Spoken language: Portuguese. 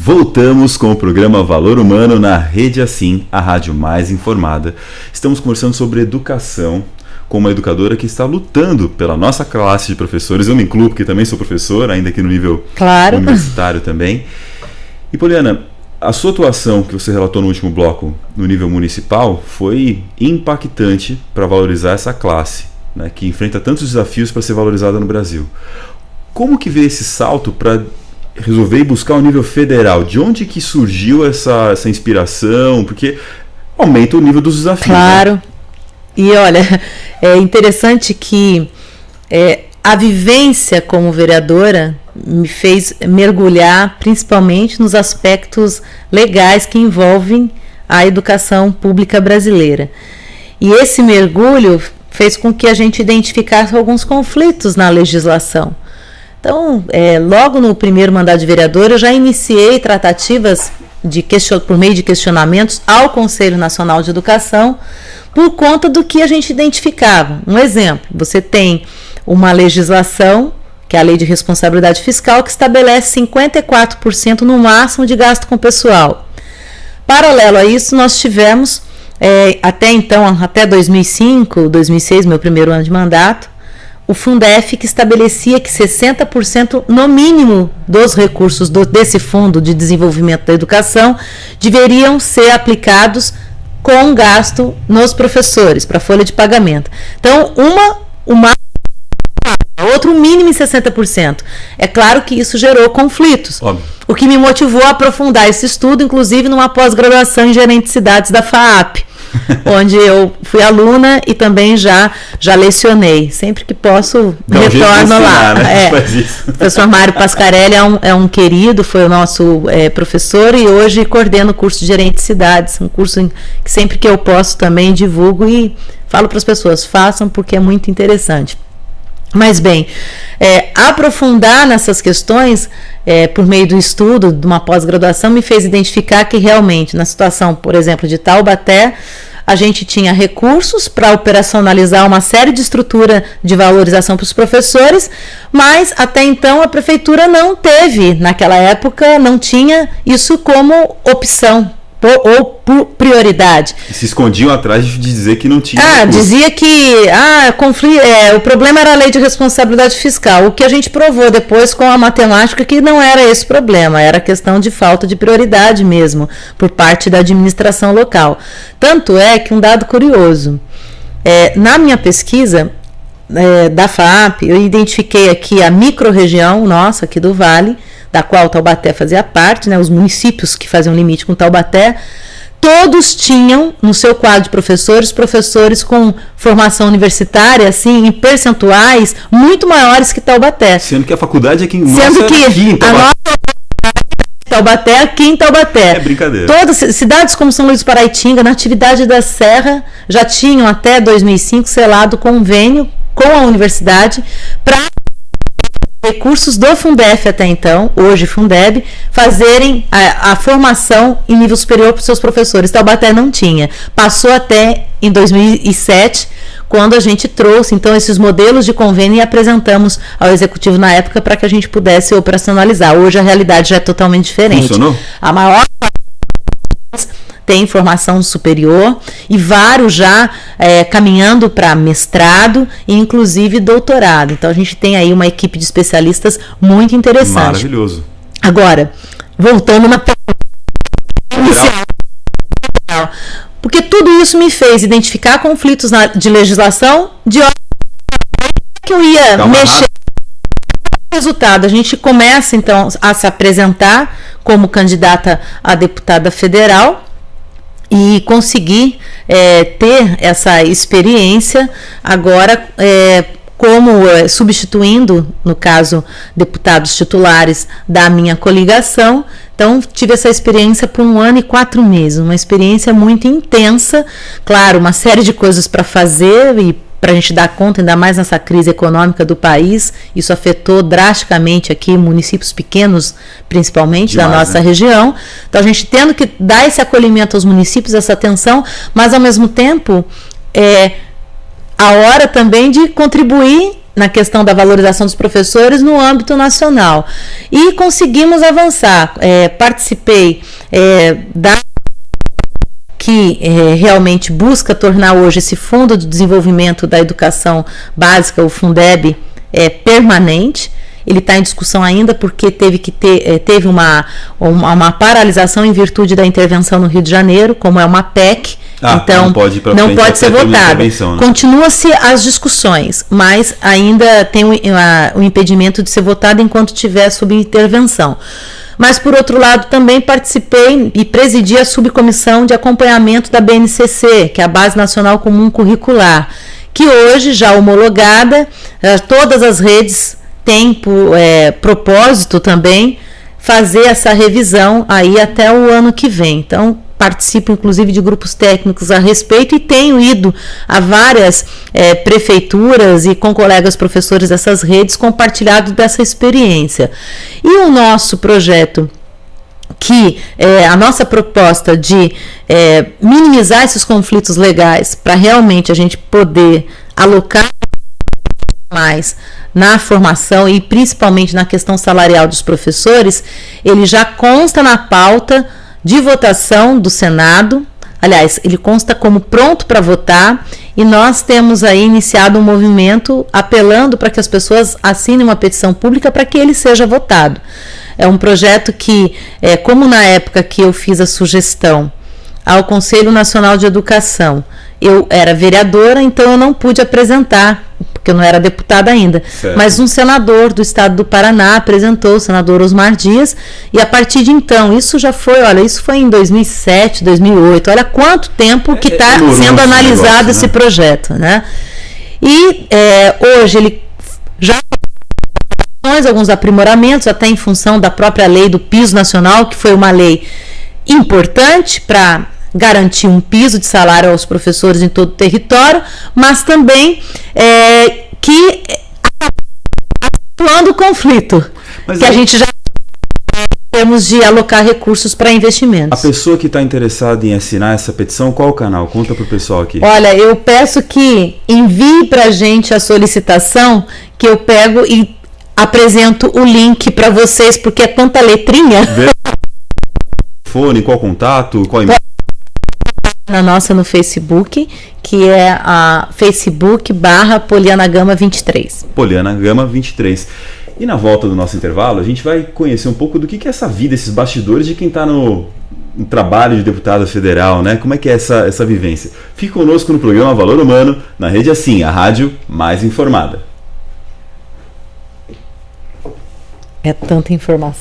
Voltamos com o programa Valor Humano na Rede Assim, a rádio mais informada. Estamos conversando sobre educação com uma educadora que está lutando pela nossa classe de professores. Eu me incluo porque também sou professor, ainda que no nível universitário também. E Poliana, a sua atuação que você relatou no último bloco no nível municipal foi impactante para valorizar essa classe, né, que enfrenta tantos desafios para ser valorizada no Brasil. Como que veio esse salto para resolver buscar o nível federal? De onde que surgiu essa inspiração? Porque aumenta o nível dos desafios. Claro. Né? E olha, é interessante que a vivência como vereadora me fez mergulhar principalmente nos aspectos legais que envolvem a educação pública brasileira. E esse mergulho fez com que a gente identificasse alguns conflitos na legislação. Então, logo no primeiro mandato de vereador, eu já iniciei tratativas por meio de questionamentos ao Conselho Nacional de Educação por conta do que a gente identificava. Um exemplo, você tem uma legislação, que é a Lei de Responsabilidade Fiscal, que estabelece 54% no máximo de gasto com pessoal. Paralelo a isso, nós tivemos, até 2005, 2006, meu primeiro ano de mandato, o Fundef, que estabelecia que 60% no mínimo dos recursos desse Fundo de Desenvolvimento da Educação deveriam ser aplicados com gasto nos professores, para a folha de pagamento. Então, outro mínimo em 60%. É claro que isso gerou conflitos. Óbvio. O que me motivou a aprofundar esse estudo, inclusive numa pós-graduação em gerente de cidades da FAAP, onde eu fui aluna e também já lecionei. Sempre que posso, retorno lá. Né? O professor Mário Pascarelli é um querido, foi o nosso professor e hoje coordeno o curso de gerente de cidades, um curso que sempre que eu posso também divulgo e falo para as pessoas, façam porque é muito interessante. Mas bem, aprofundar nessas questões por meio do estudo de uma pós-graduação me fez identificar que realmente na situação, por exemplo, de Taubaté, a gente tinha recursos para operacionalizar uma série de estrutura de valorização para os professores, mas até então a prefeitura não teve, naquela época, não tinha isso como opção ou por prioridade. E se escondiam atrás de dizer que não tinha. Dizia que o problema era a Lei de Responsabilidade Fiscal. O que a gente provou depois com a matemática que não era esse problema, era questão de falta de prioridade mesmo por parte da administração local. Tanto é que um dado curioso, na minha pesquisa da FAAP, eu identifiquei aqui a microrregião nossa aqui do Vale, da qual Taubaté fazia parte, né, os municípios que faziam limite com Taubaté, todos tinham no seu quadro de professores com formação universitária, assim, em percentuais muito maiores que Taubaté. Sendo que a faculdade aqui em Taubaté, aqui em Taubaté. É brincadeira. Todas cidades como São Luís do Paraitinga, na atividade da Serra, já tinham até 2005 selado convênio com a universidade para recursos do Fundef até então, hoje Fundeb, fazerem a formação em nível superior para os seus professores. Taubaté não tinha. Passou até em 2007, quando a gente trouxe então esses modelos de convênio e apresentamos ao executivo na época para que a gente pudesse operacionalizar. Hoje a realidade já é totalmente diferente. Funcionou? A maior tem formação superior e vários já caminhando para mestrado e inclusive doutorado. Então a gente tem aí uma equipe de especialistas muito interessante. Maravilhoso. Agora, voltando na inicial, porque tudo isso me fez identificar conflitos de legislação de ordem que eu ia mexer. Resultado, a gente começa então a se apresentar como candidata a deputada federal e conseguir ter essa experiência agora como substituindo, no caso, deputados titulares da minha coligação. Então, tive essa experiência por 1 ano e 4 meses, uma experiência muito intensa, claro, uma série de coisas para fazer e para a gente dar conta, ainda mais nessa crise econômica do país. Isso afetou drasticamente aqui municípios pequenos, principalmente da nossa região. Então a gente tendo que dar esse acolhimento aos municípios, essa atenção, mas ao mesmo tempo a hora também de contribuir na questão da valorização dos professores no âmbito nacional. E conseguimos avançar. Participei da que realmente busca tornar hoje esse Fundo de Desenvolvimento da Educação Básica, o Fundeb, permanente. Ele está em discussão ainda porque teve uma paralisação em virtude da intervenção no Rio de Janeiro, como é uma PEC, então não pode ser votado. Né? Continua-se as discussões, mas ainda tem o impedimento de ser votado enquanto estiver sob intervenção. Mas, por outro lado, também participei e presidi a subcomissão de acompanhamento da BNCC, que é a Base Nacional Comum Curricular, que hoje, já homologada, todas as redes têm por propósito também fazer essa revisão aí até o ano que vem. Então, participo inclusive de grupos técnicos a respeito e tenho ido a várias prefeituras e com colegas professores dessas redes compartilhado dessa experiência. E o nosso projeto, que a nossa proposta de minimizar esses conflitos legais para realmente a gente poder alocar mais na formação e principalmente na questão salarial dos professores, ele já consta na pauta de votação do Senado. Aliás, ele consta como pronto para votar e nós temos aí iniciado um movimento apelando para que as pessoas assinem uma petição pública para que ele seja votado. É um projeto que, como na época que eu fiz a sugestão ao Conselho Nacional de Educação, eu era vereadora, então eu não pude apresentar, porque eu não era deputada ainda. Certo. Mas um senador do estado do Paraná apresentou, o senador Osmar Dias, e a partir de então, isso foi em 2007, 2008, olha quanto tempo que está sendo analisado esse projeto, né? E hoje ele já alguns aprimoramentos, até em função da própria lei do piso nacional, que foi uma lei importante para garantir um piso de salário aos professores em todo o território, mas também que atuando o conflito, mas que a gente já temos de alocar recursos para investimentos. A pessoa que está interessada em assinar essa petição, qual o canal? Conta para o pessoal aqui. Olha, eu peço que envie para a gente a solicitação, que eu pego e apresento o link para vocês, porque é tanta letrinha. Fone, qual contato, qual e-mail? Na nossa no Facebook, que é a Facebook/Poliana Gama 23. Poliana Gama 23. E na volta do nosso intervalo, a gente vai conhecer um pouco do que é essa vida, esses bastidores de quem está no trabalho de deputado federal, né? Como é que é essa vivência? Fique conosco no programa Valor Humano, na Rede Assim, a rádio mais informada. É tanta informação.